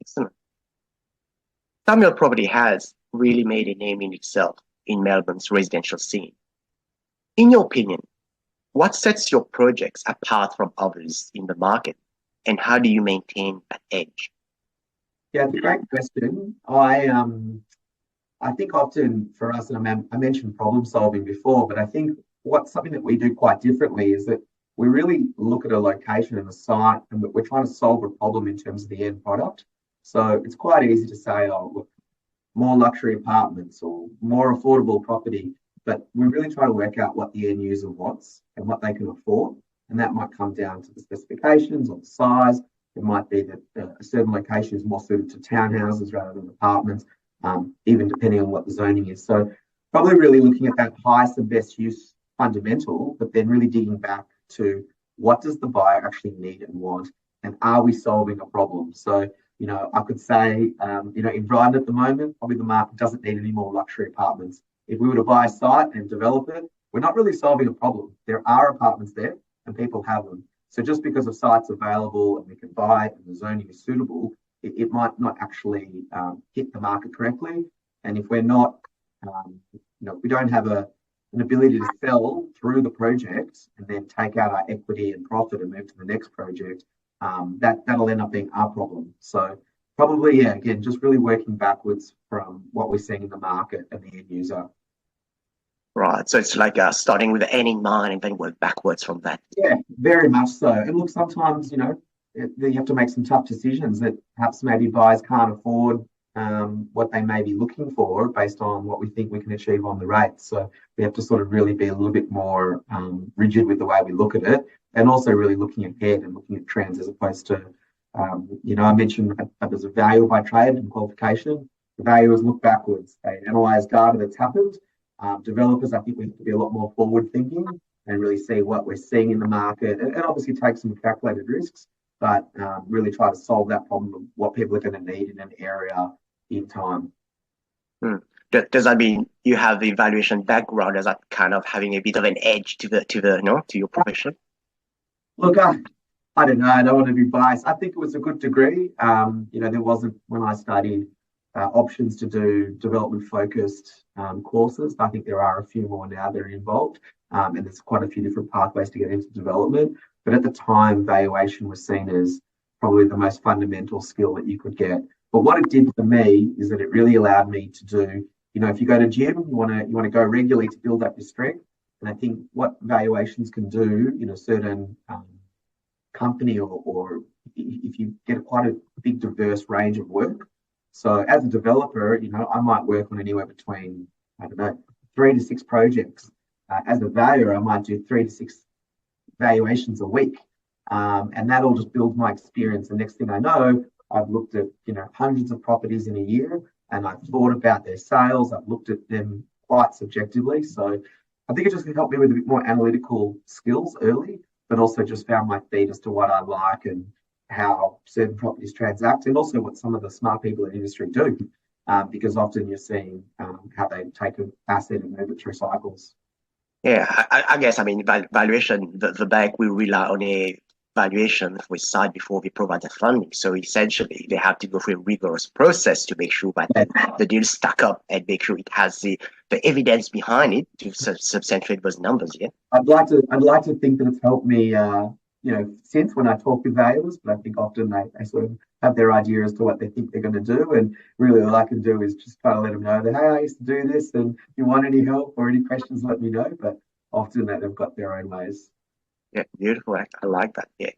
Excellent. Samuel Property has really made a name in itself in Melbourne's residential scene. In your opinion, what sets your projects apart from others in the market, and how do you maintain that edge? Yeah, it's a great question. I think often for us, and I mentioned problem solving before, but I think what's something that we do quite differently is that we really look at a location and a site, and we're trying to solve a problem in terms of the end product. So it's quite easy to say, oh, look, more luxury apartments or more affordable property, but we really try to work out what the end user wants and what they can afford. And that might come down to the specifications or the size. It might be that a certain location is more suited to townhouses rather than apartments, even depending on what the zoning is. So probably really looking at that highest and best use fundamental, but then really digging back to what does the buyer actually need and want, and are we solving a problem? So, I could say, in Brighton at the moment, probably the market doesn't need any more luxury apartments. If we were to buy a site and develop it, we're not really solving a problem. There are apartments there and people have them. So just because a site's available and we can buy it and the zoning is suitable, it might not actually hit the market correctly. And if we're not, we don't have an ability to sell through the project and then take out our equity and profit and move to the next project, that'll end up being our problem. So probably, yeah, again, just really working backwards from what we're seeing in the market and the end user. Right. So it's like starting with the end in mind and then work backwards from that. Yeah, very much so. And look, sometimes, you have to make some tough decisions that perhaps maybe buyers can't afford what they may be looking for based on what we think we can achieve on the rates. So we have to sort of really be a little bit more rigid with the way we look at it, and also really looking ahead and looking at trends as opposed to, I mentioned as a valuer by trade and qualification. The valuers look backwards. They analyze data that's happened. Developers, I think we have to be a lot more forward thinking and really see what we're seeing in the market, and obviously take some calculated risks, but really try to solve that problem of what people are going to need in an area in time. Does that mean you have the valuation background? Does that kind of having a bit of an edge to your profession? Look, I don't know. I don't want to be biased. I think it was a good degree. There wasn't, when I studied, options to do development focused courses. I think there are a few more now that are involved, and there's quite a few different pathways to get into development. But at the time, valuation was seen as probably the most fundamental skill that you could get. But what it did for me is that it really allowed me to do, if you go to gym, you want to go regularly to build up your strength. And I think what valuations can do in a certain company, or if you get quite a big diverse range of work. So as a developer, I might work on anywhere between, 3 to 6 projects. As a valuer, I might do 3 to 6 valuations a week. And that all just builds my experience. The next thing I know, I've looked at, hundreds of properties in a year, and I've thought about their sales. I've looked at them quite subjectively. So I think it just helped me with a bit more analytical skills early, but also just found my feet as to what I like and how certain properties transact, and also what some of the smart people in the industry do, because often you're seeing how they take an asset and move it through cycles. Yeah, I guess, valuation, the bank will rely on a valuation for a site before they provide the funding. So essentially, they have to go through a rigorous process to make sure that the deal stack up and make sure it has the evidence behind it to substantiate those numbers. Yeah, I'd like to think that it's helped me, since when I talk with valuers, but I think often they sort of have their idea as to what they think they're going to do, and really all I can do is just try to let them know that, hey, I used to do this, and if you want any help or any questions, let me know. But often they've got their own ways. Yeah, beautiful. I like that. Yeah.